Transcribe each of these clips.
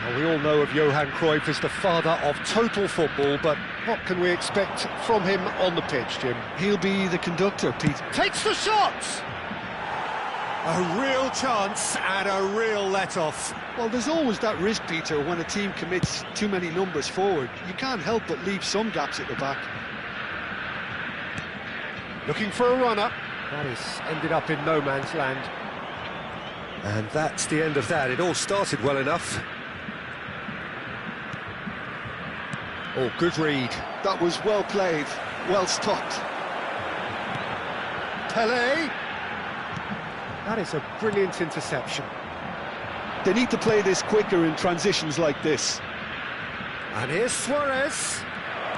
Well, we all know of Johan Cruyff as the father of total football, but what can we expect from him on the pitch, Jim? He'll be the conductor, Pete. Takes the shot! A real chance and a real let-off. Well, there's always that risk, Peter, when a team commits too many numbers forward. You can't help but leave some gaps at the back. Looking for a runner. That has ended up in no man's land. And that's the end of that. It all started well enough. Oh, good read. That was well played, well stopped. Pelé. That is a brilliant interception. They need to play this quicker in transitions like this. And here's Suarez.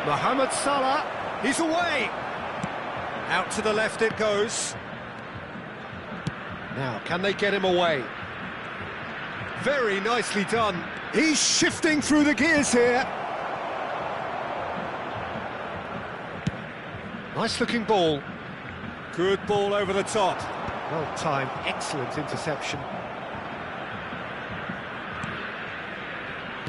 Mohamed Salah. He's away. Out to the left it goes. Now, can they get him away? Very nicely done. He's shifting through the gears here. Nice-looking ball. Good ball over the top. Well-timed, excellent interception.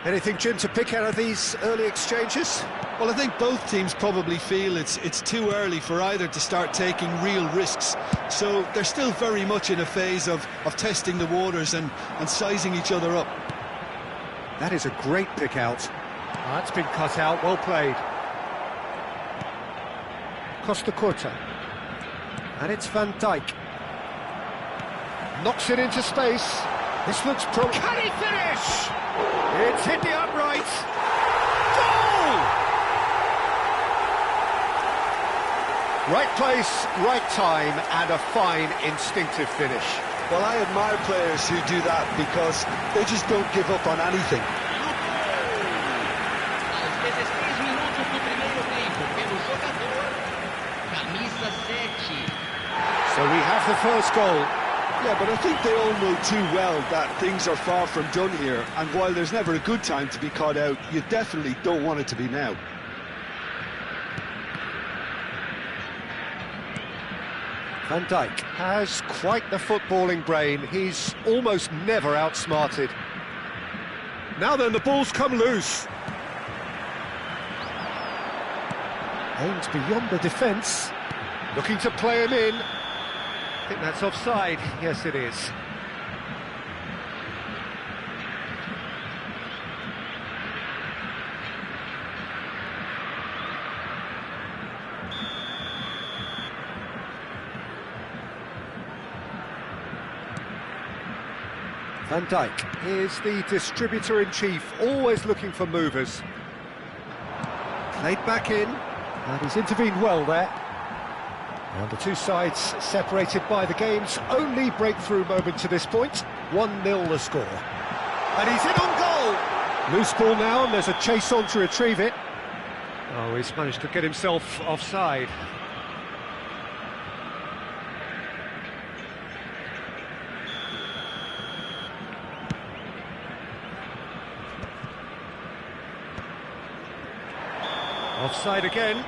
Anything, Jim, to pick out of these early exchanges? Well, I think both teams probably feel it's too early for either to start taking real risks. So they're still very much in a phase of testing the waters and sizing each other up. That is a great pick out. Oh, that's been cut out, well played. Costa Curta. And it's Van Dijk. Knocks it into space. This looks Can he finish? It's hit the upright. Goal! Right place, right time, and a fine instinctive finish. Well, I admire players who do that because they just don't give up on anything. So we have the first goal. Yeah, but I think they all know too well that things are far from done here, and while there's never a good time to be caught out, you definitely don't want it to be now. Van Dijk has quite the footballing brain. He's almost never outsmarted. Now then, the ball's come loose. Aimed beyond the defence. Looking to play him in. I think that's offside. Yes, it is. Van Dijk is the distributor-in-chief, always looking for movers. Played back in, and he's intervened well there. And the two sides separated by the game's only breakthrough moment to this point. 1-0 the score. And he's in on goal! Loose ball now, and there's a chase on to retrieve it. Oh, he's managed to get himself offside. Offside again.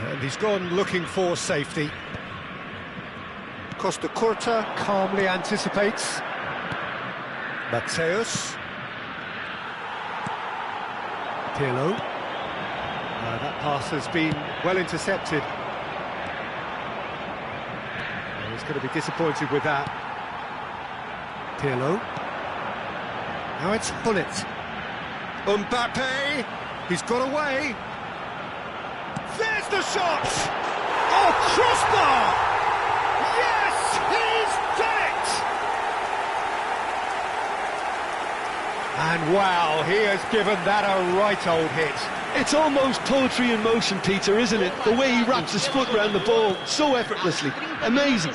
And he's gone looking for safety. Costa Curta calmly anticipates. Mateus. Pirlo. That pass has been well intercepted. And he's going to be disappointed with that. Pirlo. Now it's Hullet. Mbappe. He's got away. There's the shot! Oh, crossbar! Yes, he's done it! And wow, he has given that a right old hit. It's almost poetry in motion, Peter, isn't it? The way he wraps his foot around the ball so effortlessly. Amazing.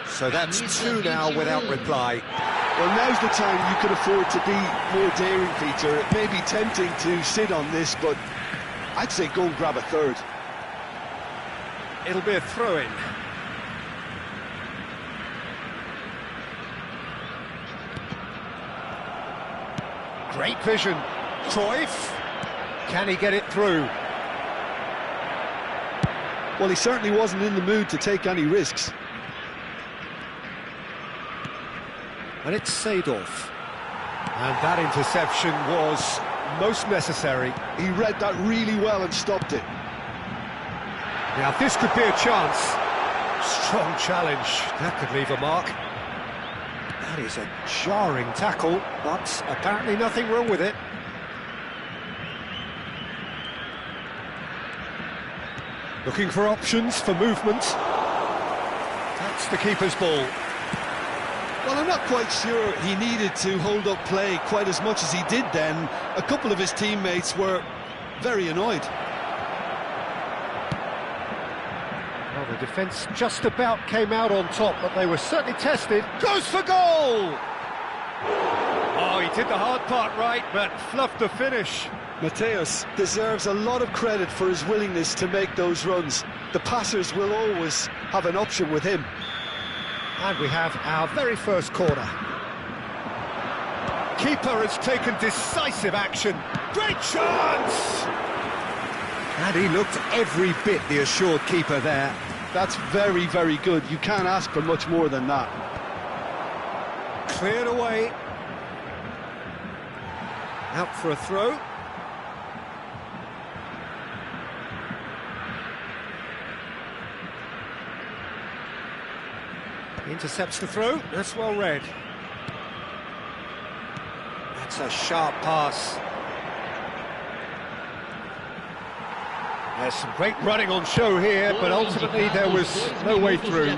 So that's two now without reply. Well, now's the time you could afford to be more daring, Peter. It may be tempting to sit on this, but I'd say go and grab a third. It'll be a throw-in. Great vision. Cruyff. Can he get it through? Well, he certainly wasn't in the mood to take any risks. And it's Seedorf. And that interception was most necessary. He read that really well and stopped it. Now this could be a chance. Strong challenge. That could leave a mark. That is a jarring tackle, but apparently nothing wrong with it. Looking for options for movement. That's the keeper's ball. Well, I'm not quite sure he needed to hold up play quite as much as he did then. A couple of his teammates were very annoyed. Well, the defence just about came out on top, but they were certainly tested. Goes for goal! Oh, he did the hard part right, but fluffed the finish. Mateus deserves a lot of credit for his willingness to make those runs. The passers will always have an option with him. And we have our very first corner. Keeper has taken decisive action. Great chance! And he looked every bit the assured keeper there. That's very, very good. You can't ask for much more than that. Cleared away. Out for a throw. Intercepts the throw. That's well read. That's a sharp pass. There's some great running on show here, but ultimately there was no way through.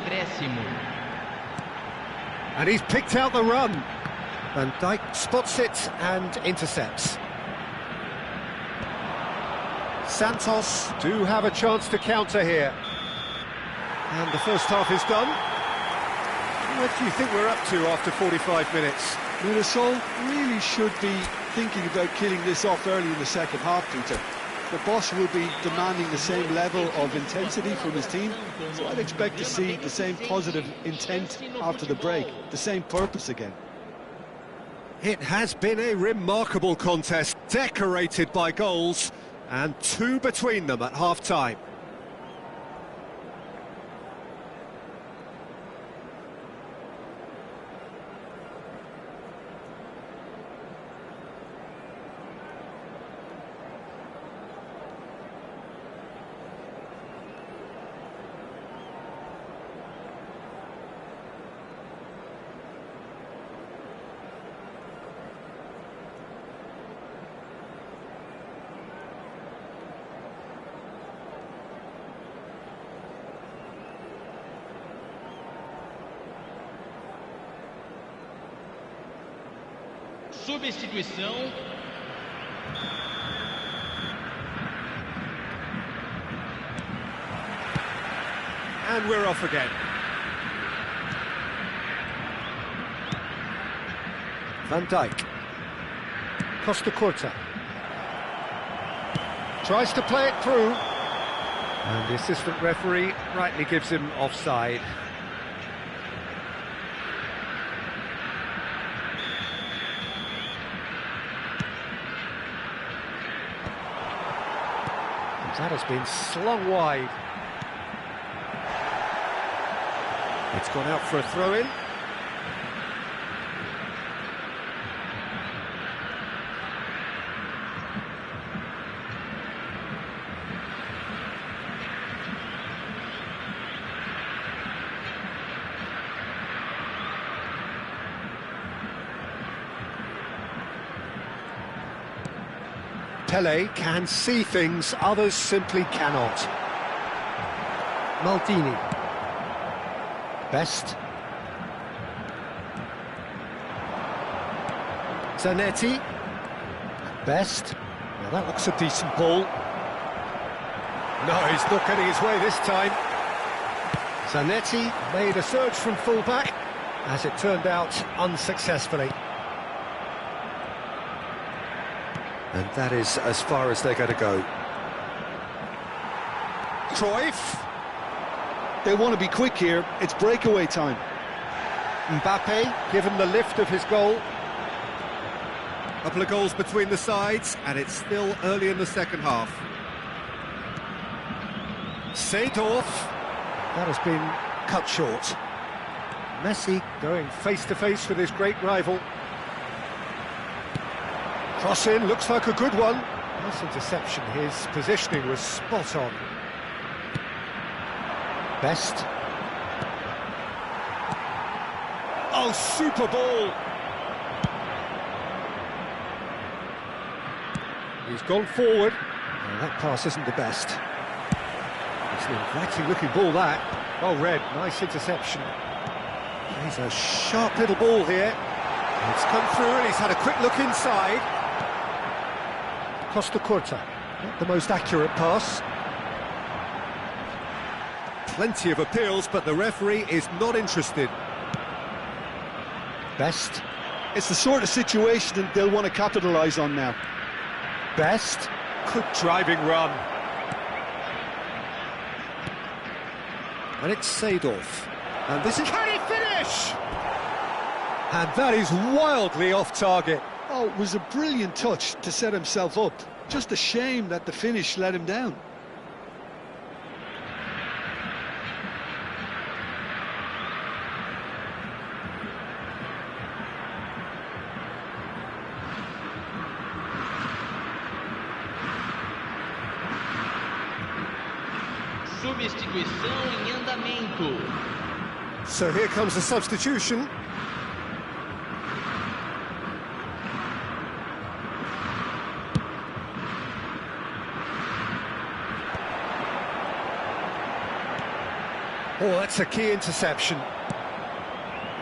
And he's picked out the run. Van Dijk spots it and intercepts. Santos do have a chance to counter here. And the first half is done. What do you think we're up to after 45 minutes? Mirasol really should be thinking about killing this off early in the second half, Peter. The boss will be demanding the same level of intensity from his team, so I'd expect to see the same positive intent after the break, the same purpose again. It has been a remarkable contest, decorated by goals, and two between them at half-time. Substituição. And we're off again. Van Dijk. Costa Curta. Tries to play it through. And the assistant referee rightly gives him offside. That has been slung wide. It's gone out for a throw-in. Pele can see things others simply cannot. Maldini. Best. Zanetti. Best. Now that looks a decent ball. No, he's not getting his way this time. Zanetti made a surge from full-back. as it turned out, unsuccessfully. And that is as far as they're going to go. Cruyff. They want to be quick here, it's breakaway time. Mbappe, given the lift of his goal. Couple of goals between the sides, and it's still early in the second half. Seedorf. That has been cut short. Messi going face-to-face with his great rival. Cross in, looks like a good one. Nice interception, his positioning was spot on. Best. Oh, super ball! He's gone forward. Well, that pass isn't the best. It's an inviting looking ball, that. Well read, nice interception. He's a sharp little ball here. It's come through and he's had a quick look inside. Costa Curta, not the most accurate pass. Plenty of appeals, but the referee is not interested. Best. It's the sort of situation that they'll want to capitalise on now. Best. Good driving run. And it's Seedorf. And this is... Can he finish? And that is wildly off target. Oh, it was a brilliant touch to set himself up. Just a shame that the finish let him down. Substituição em andamento. So here comes the substitution. Oh, that's a key interception.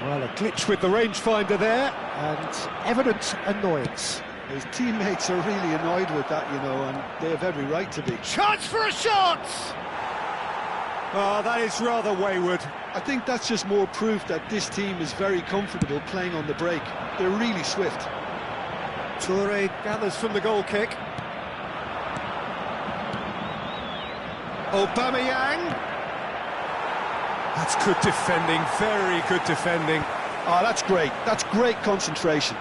Well, a glitch with the rangefinder there, and evident annoyance. His teammates are really annoyed with that, you know, and they have every right to be. Chance for a shot! Oh, that is rather wayward. I think that's just more proof that this team is very comfortable playing on the break. They're really swift. Toure gathers from the goal kick. Aubameyang. That's good defending, very good defending. Oh, that's great. That's great concentration.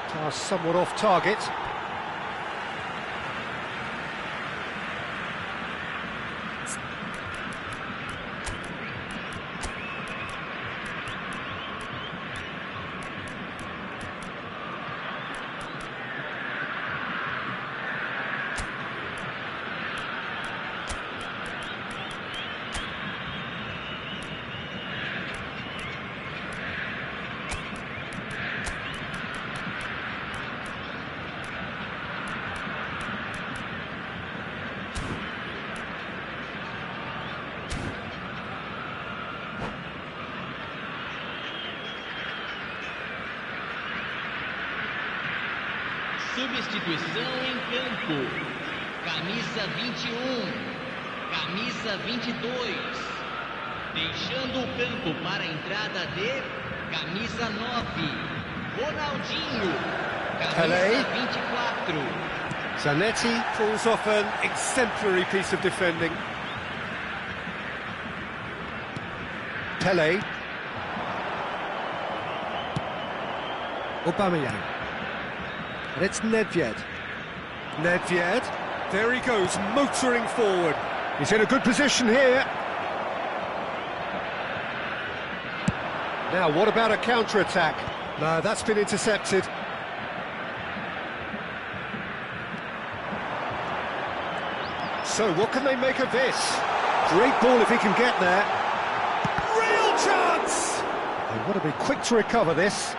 Pass somewhat off target. Substituição em campo. Camisa 21, camisa 22. Deixando o campo para a entrada de camisa 9, Ronaldinho. Camisa 24. Zanetti pulls off an exemplary piece of defending. Pele. Aubameyang. And it's Nedved. Nedved, there he goes, motoring forward. He's in a good position here. Now, what about a counter-attack? No, that's been intercepted. So, what can they make of this? Great ball if he can get there. Real chance! They want to be quick to recover this.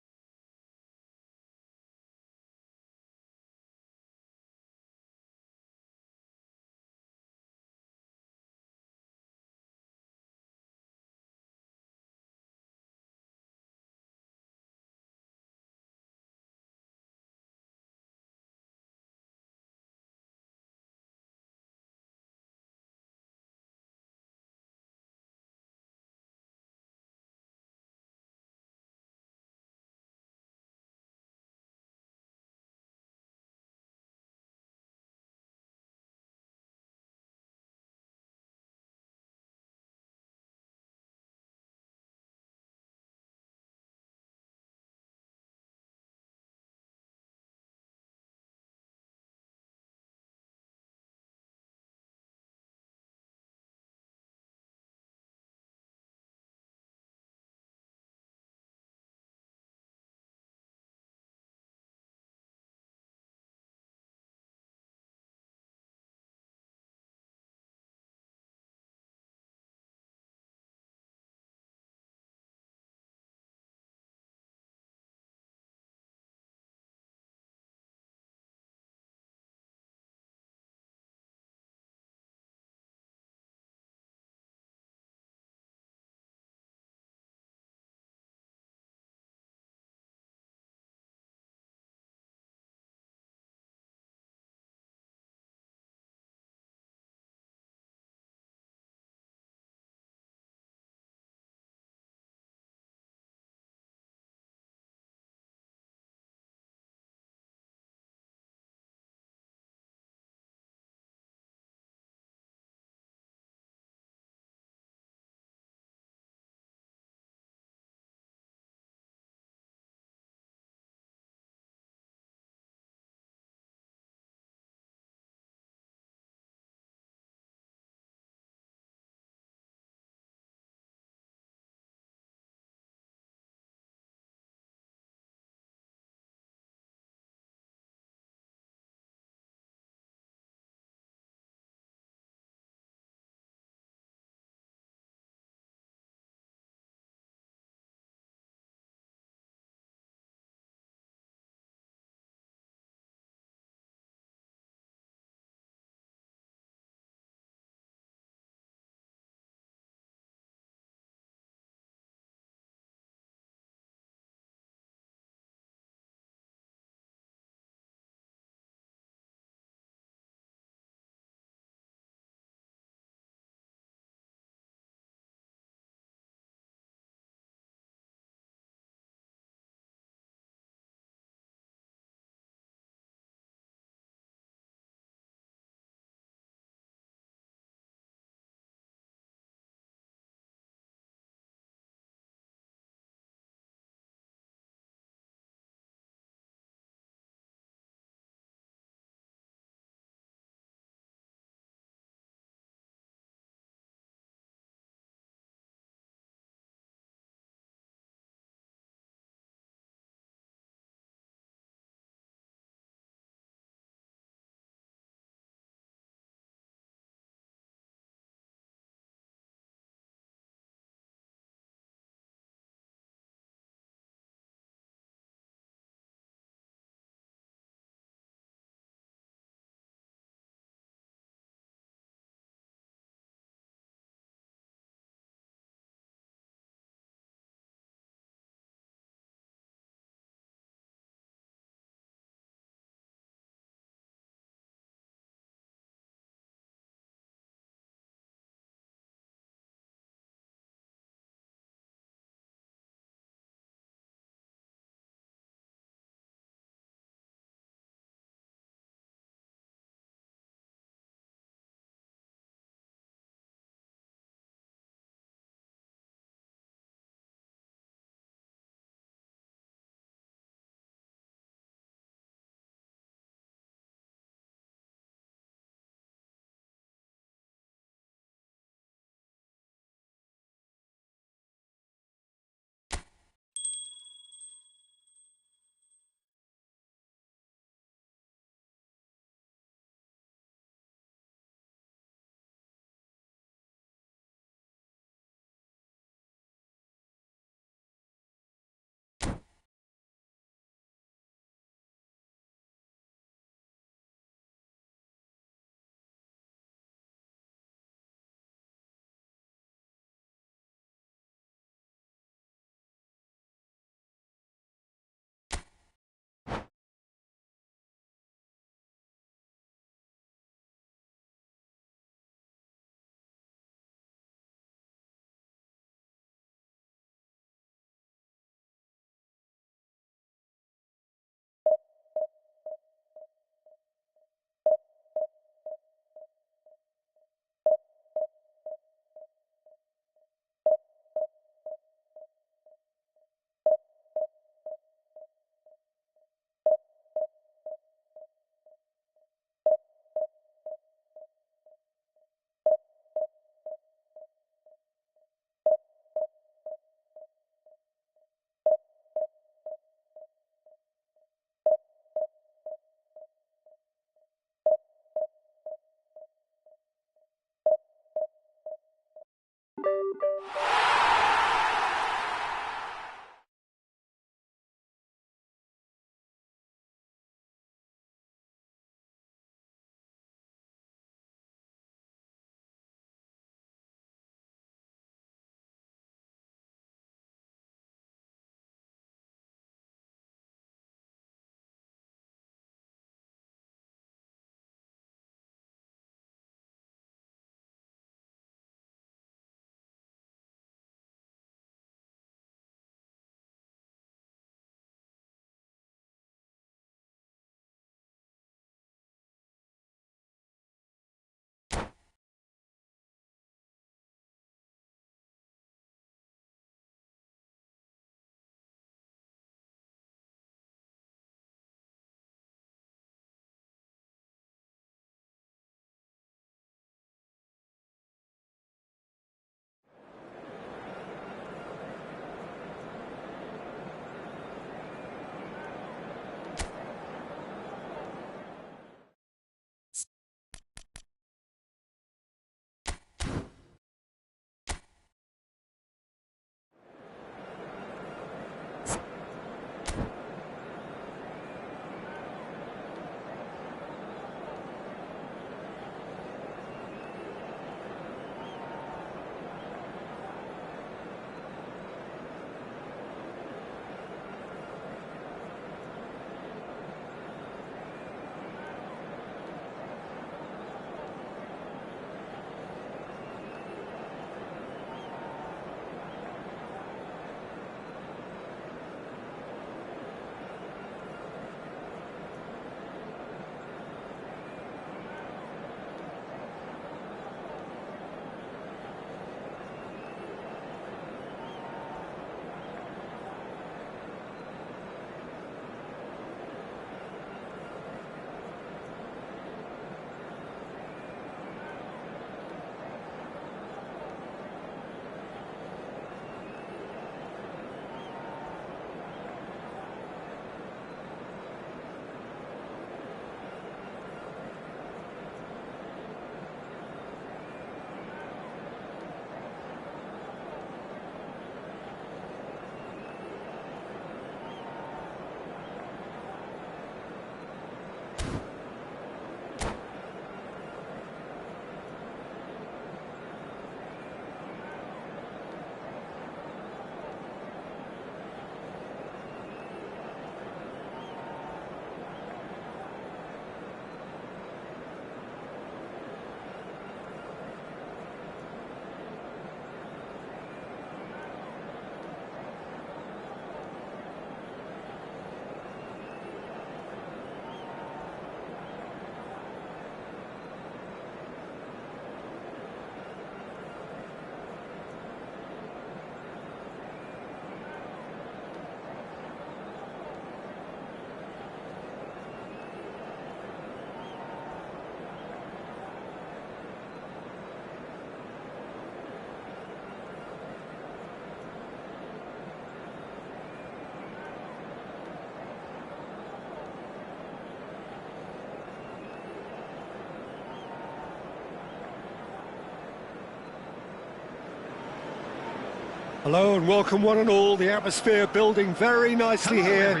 Hello and welcome one and all. The atmosphere building very nicely here.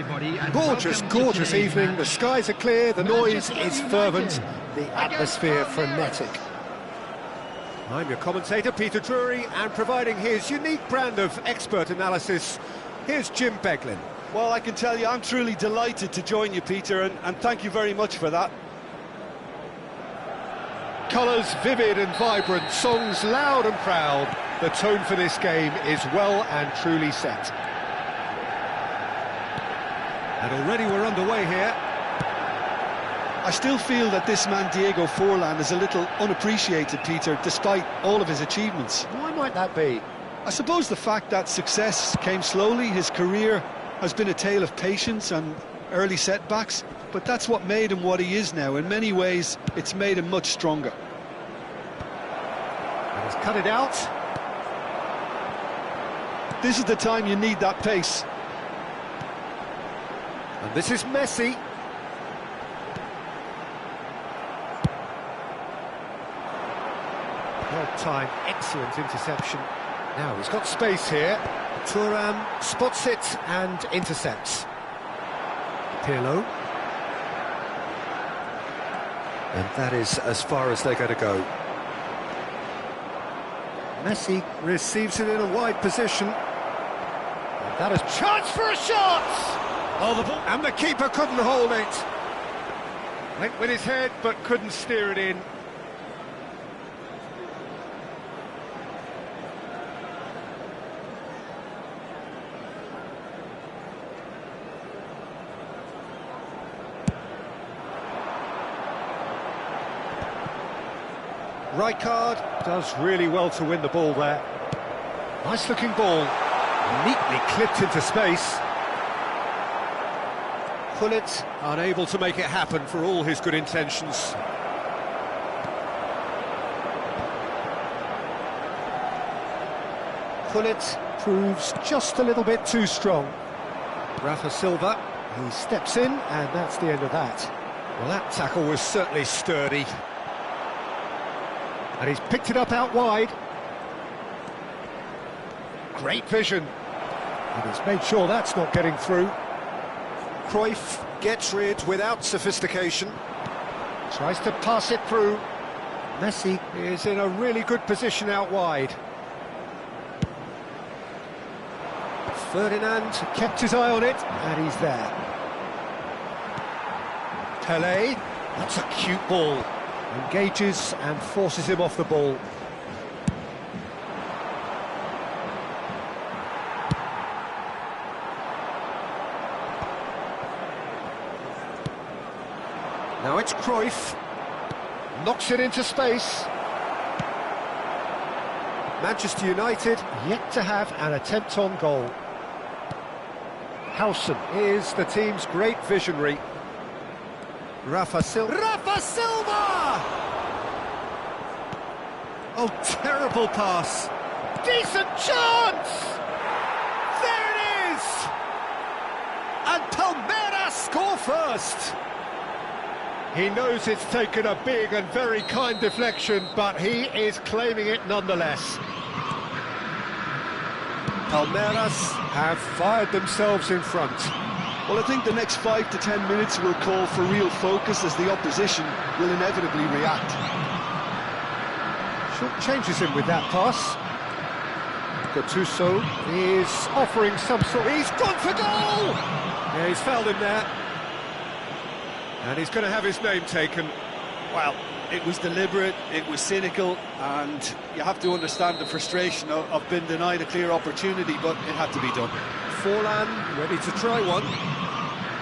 Gorgeous, gorgeous evening. The skies are clear, the noise is fervent, the atmosphere frenetic. I'm your commentator, Peter Drury, and providing his unique brand of expert analysis, here's Jim Beglin. Well, I can tell you, I'm truly delighted to join you, Peter, and thank you very much for that. Colours vivid and vibrant, songs loud and proud. The tone for this game is well and truly set. And already we're underway here. I still feel that this man Diego Forlan is a little unappreciated, Peter, despite all of his achievements. Why might that be? I suppose the fact that success came slowly, his career has been a tale of patience and early setbacks, but that's what made him what he is now. In many ways, it's made him much stronger. And he's cut it out. This is the time you need that pace. And this is Messi. Well timed, excellent interception. Now he's got space here. Thuram spots it and intercepts. Pirlo. And that is as far as they're going to go. Messi receives it in a wide position. And that is chance for a shot! Oh, the ball, and the keeper couldn't hold it. Went with his head, but couldn't steer it in. Rijkaard does really well to win the ball there. Nice looking ball, neatly clipped into space. Gullit unable to make it happen for all his good intentions. Gullit proves just a little bit too strong. Rafa Silva, he steps in, and that's the end of that. Well, that tackle was certainly sturdy. And he's picked it up out wide. Great vision. And he's made sure that's not getting through. Cruyff gets rid without sophistication. Tries to pass it through. Messi is in a really good position out wide. Ferdinand kept his eye on it, and he's there. Pelé, that's a cute ball. Engages and forces him off the ball. Now it's Cruyff. Knocks it into space. Manchester United yet to have an attempt on goal. Howson is the team's great visionary. Rafa Silva. Rafa Silva! Oh, terrible pass. Decent chance! There it is! And Palmeiras score first. He knows it's taken a big and very kind deflection, but he is claiming it nonetheless. Palmeiras have fired themselves in front. Well, I think the next 5 to 10 minutes will call for real focus as the opposition will inevitably react. Short changes him with that pass. Gattuso is offering some sort... He's gone for goal! Yeah, he's fouled him there. And he's going to have his name taken. Well, it was deliberate, it was cynical, and you have to understand the frustration of being denied a clear opportunity, but it had to be done. Forlan ready to try one.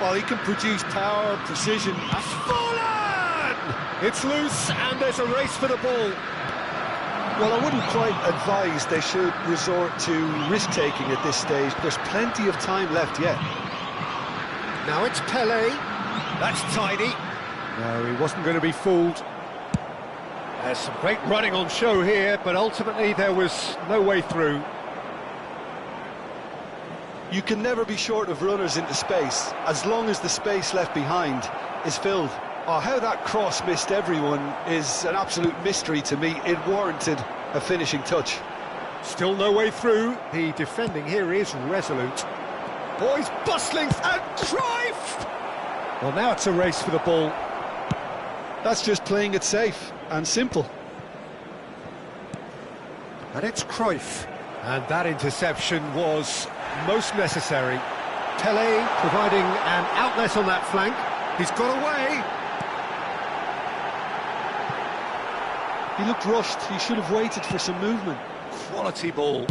Well, he can produce power, precision. Forlan! It's loose, and there's a race for the ball. Well, I wouldn't quite advise they should resort to risk-taking at this stage. There's plenty of time left yet. Now it's Pelé. That's tidy. No, he wasn't going to be fooled. There's some great running on show here, but ultimately there was no way through. You can never be short of runners into space, as long as the space left behind is filled. Oh, how that cross missed everyone is an absolute mystery to me. It warranted a finishing touch. Still no way through. The defending here is resolute. Boys bustling, and Cruyff! Well, now it's a race for the ball. That's just playing it safe and simple. And it's Cruyff. And that interception was most necessary. Pele providing an outlet on that flank. He's got away. He looked rushed. He should have waited for some movement. Quality ball.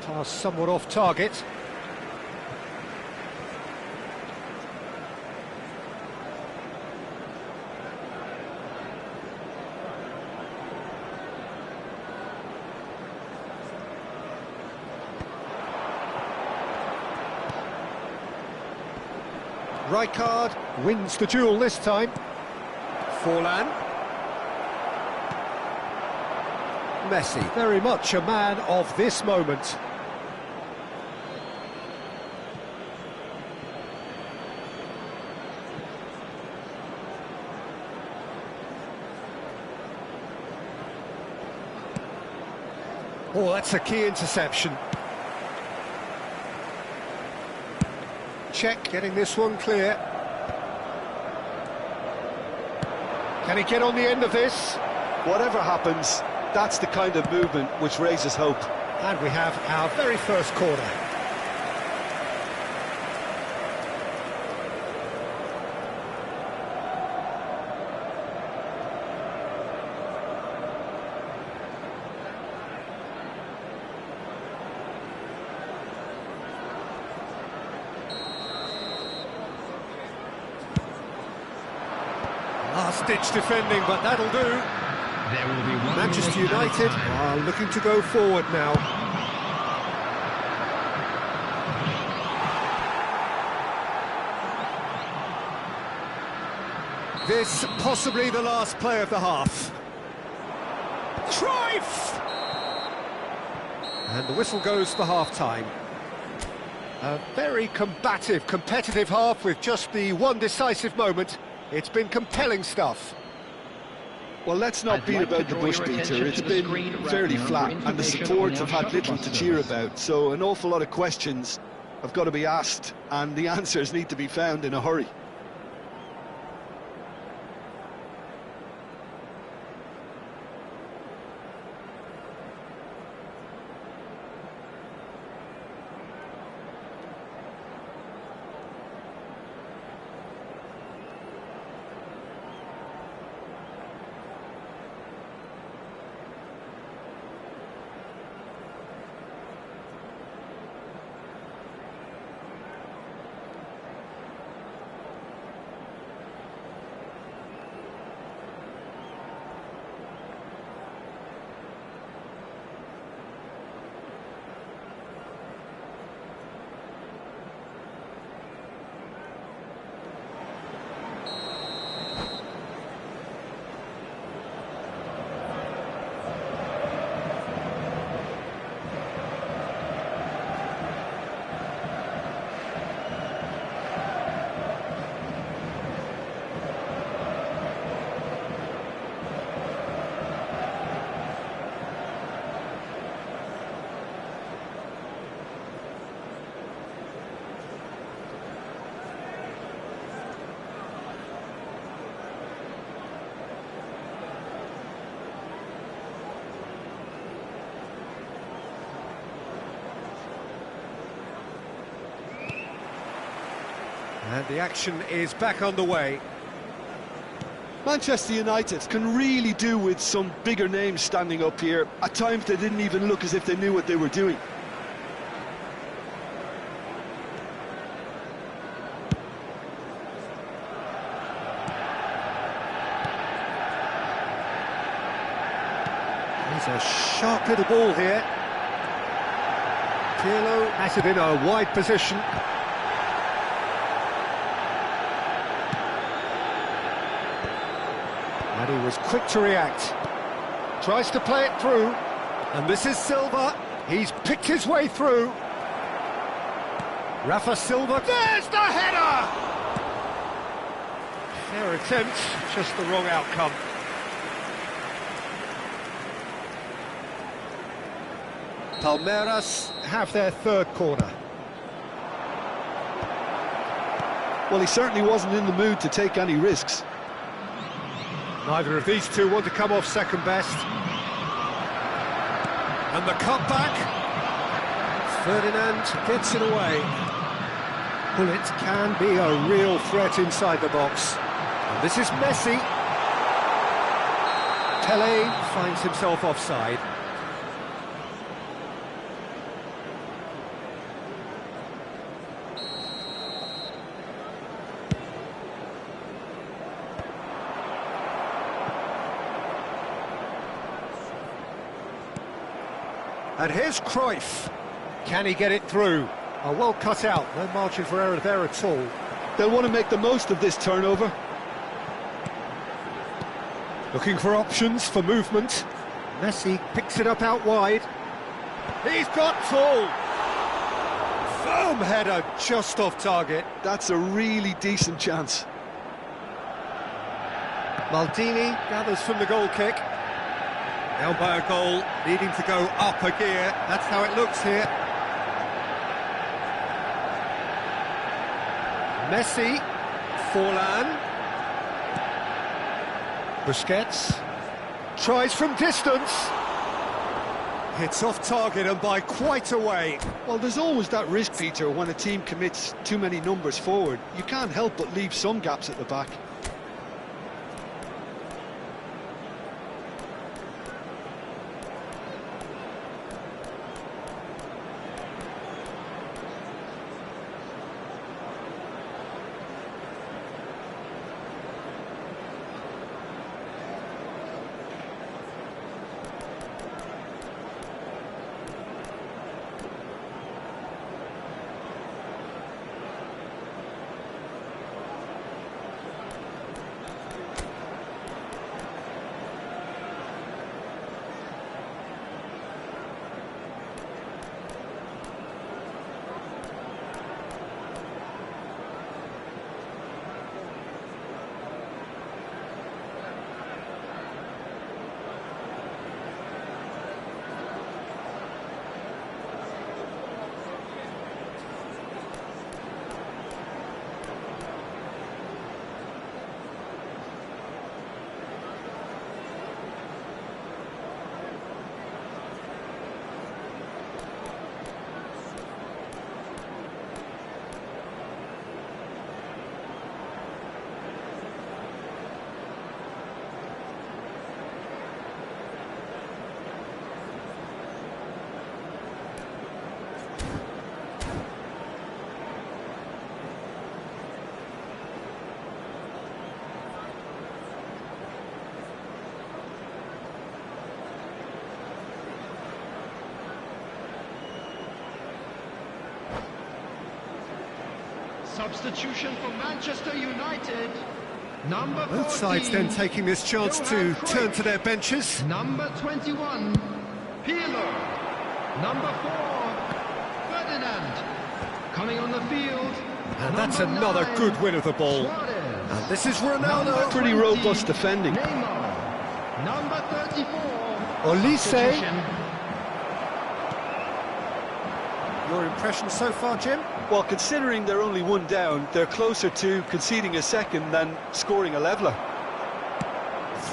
Pass somewhat off target. Rijkaard wins the duel this time. Forlan. Messi, very much a man of this moment. Oh, that's a key interception. Check, getting this one clear. Can he get on the end of this? Whatever happens, that's the kind of movement which raises hope. And we have our very first corner. Last-ditch defending, but that'll do. There will be one Manchester United are looking to go forward now. This possibly the last play of the half. Cruyff! And the whistle goes for half-time. A very combative, competitive half with just the one decisive moment. It's been compelling stuff. Well, let's not beat about the bush, Peter. It's been fairly flat, and the support have had little to cheer about. So an awful lot of questions have got to be asked, and the answers need to be found in a hurry. And the action is back underway. Manchester United can really do with some bigger names standing up here. At times they didn't even look as if they knew what they were doing. He's a sharp little ball here. Pirlo has it in a wide position. And he was quick to react. Tries to play it through. And this is Silva. He's picked his way through. Rafa Silva. There's the header! Fair attempt, just the wrong outcome. Palmeiras have their third corner. Well, he certainly wasn't in the mood to take any risks. Neither of these two want to come off second best. And the cutback. Ferdinand gets it away. Bullet can be a real threat inside the box. And this is Messi. Pele finds himself offside. And here's Cruyff. Can he get it through? Oh, well cut out, no margin for error there at all. They'll want to make the most of this turnover. Looking for options for movement. Messi picks it up out wide. He's got tall. Firm header just off target. That's a really decent chance. Maldini gathers from the goal kick. Down by a goal, needing to go up a gear. That's how it looks here. Messi, Forlan. Busquets tries from distance. Hits off target and by quite a way. Well, there's always that risk, Peter, when a team commits too many numbers forward. You can't help but leave some gaps at the back. Substitution for Manchester United. Number 14, both sides then taking this chance to turn to their benches. Number 21, Pirlo. Number 4, Ferdinand. Coming on the field. And that's another good win of the ball. And this is Ronaldo. Pretty robust defending. Neymar. Number 34, Olise. substitution. Your impression so far, Jim? Well, considering they're only one down, they're closer to conceding a second than scoring a leveller.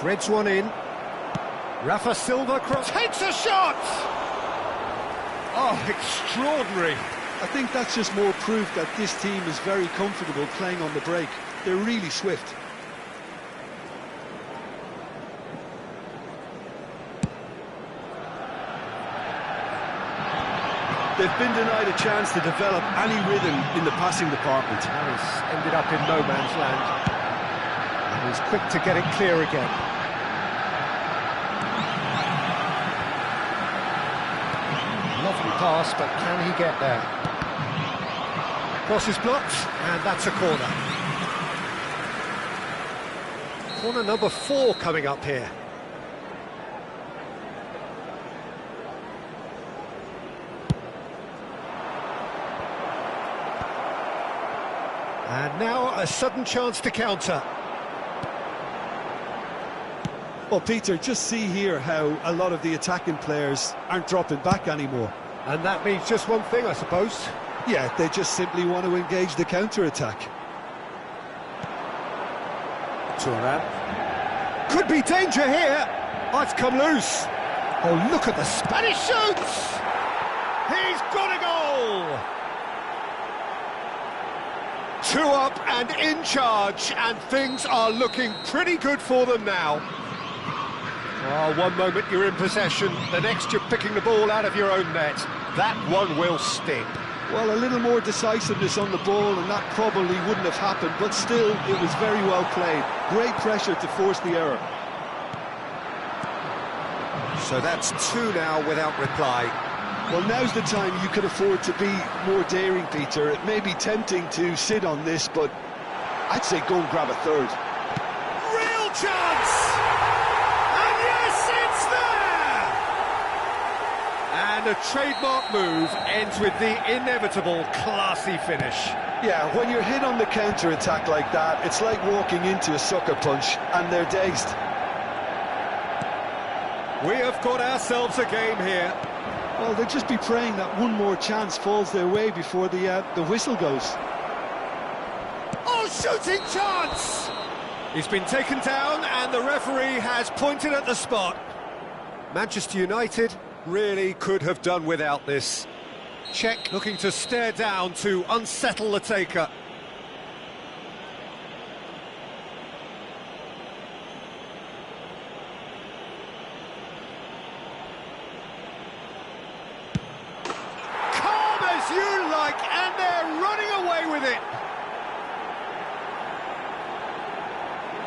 Threads one in. Rafa Silva cross. Hits a shot! Oh, extraordinary. I think that's just more proof that this team is very comfortable playing on the break. They're really swift. They've been denied a chance to develop any rhythm in the passing department. Harris ended up in no man's land. And he's quick to get it clear again. Lovely pass, but can he get there? Cross is blocked, and that's a corner. Corner number 4 coming up here. And now a sudden chance to counter. Well, Peter, just see here how a lot of the attacking players aren't dropping back anymore. And that means just one thing, I suppose. Yeah, they just simply want to engage the counter-attack. Turan. Could be danger here. Oh, it's come loose. Oh, look at the Spanish shoots! He's got a goal! 2 up and in charge, and things are looking pretty good for them now. Oh, one moment you're in possession, the next you're picking the ball out of your own net. That one will sting. Well, a little more decisiveness on the ball and that probably wouldn't have happened, but still, it was very well played. Great pressure to force the error. So that's 2 now without reply. Well, now's the time you can afford to be more daring, Peter. It may be tempting to sit on this, but I'd say go and grab a third. Real chance! And yes, it's there! And a trademark move ends with the inevitable classy finish. Yeah, when you're hit on the counter-attack like that, it's like walking into a sucker punch, and they're dazed. We have got ourselves a game here. Well, they'll just be praying that one more chance falls their way before the whistle goes. Oh, shooting chance! He's been taken down and the referee has pointed at the spot. Manchester United really could have done without this. Czech looking to stare down to unsettle the taker. You like, and they're running away with it.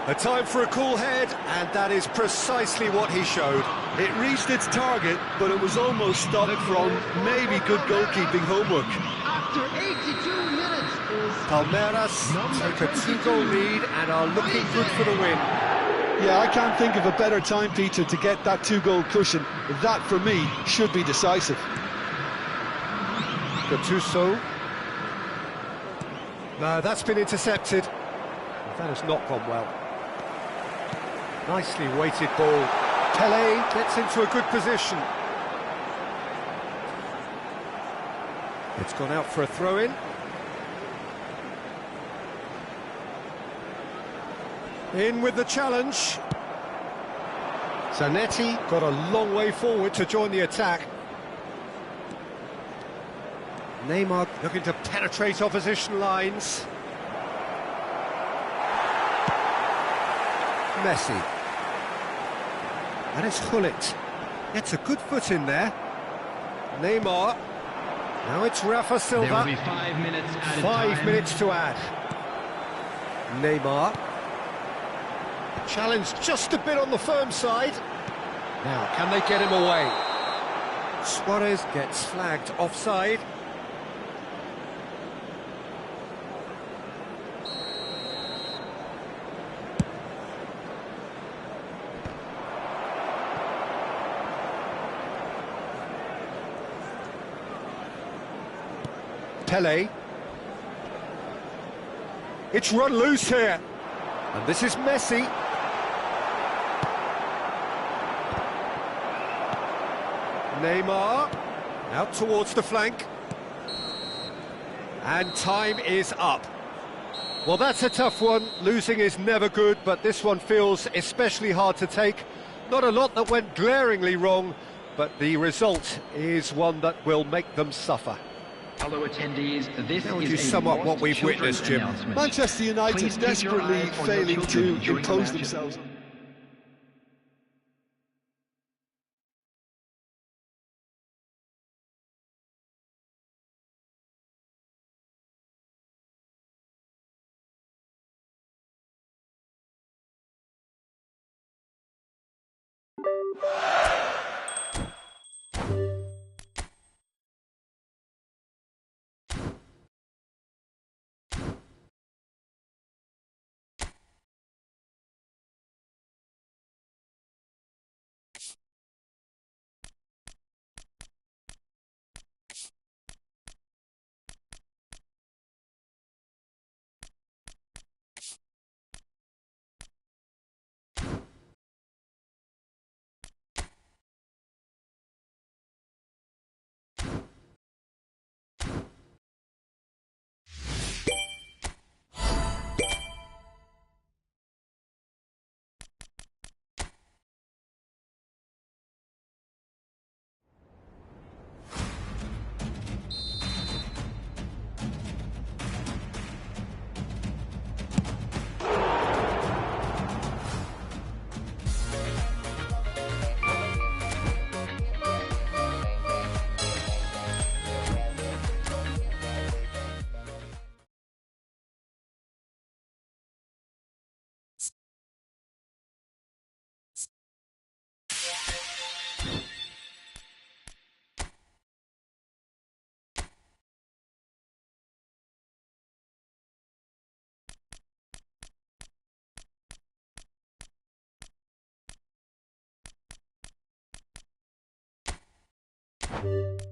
A time for a cool head, and that is precisely what he showed. It reached its target, but it was almost stopped from maybe good goalkeeping homework. After 82 minutes is... Palmeiras take a 2-goal lead and are looking good for the win. Yeah, I can't think of a better time, Peter, to get that 2-goal cushion. That, for me, should be decisive. Gattuso. No, that's been intercepted. That has not gone well. Nicely weighted ball. Pele gets into a good position. It's gone out for a throw-in. In with the challenge. Zanetti got a long way forward to join the attack. Neymar looking to penetrate opposition lines. Messi. And it's Gullit. Gets a good foot in there. Neymar. Now it's Rafa Silva. There will be 5 minutes added 5 time. minutes to add. Neymar. Challenge just a bit on the firm side. Now, can they get him away? Suarez gets flagged offside. Pele. It's run loose here. And this is Messi. Neymar. Out towards the flank. And time is up. Well, that's a tough one. Losing is never good, but this one feels especially hard to take. Not a lot that went glaringly wrong, but the result is one that will make them suffer. Fellow attendees, this How would is you a sum up What what we've Children witnessed, Jim? announcement. Manchester United Please keep your desperately eyes on your failing to children during the impose matches. themselves. you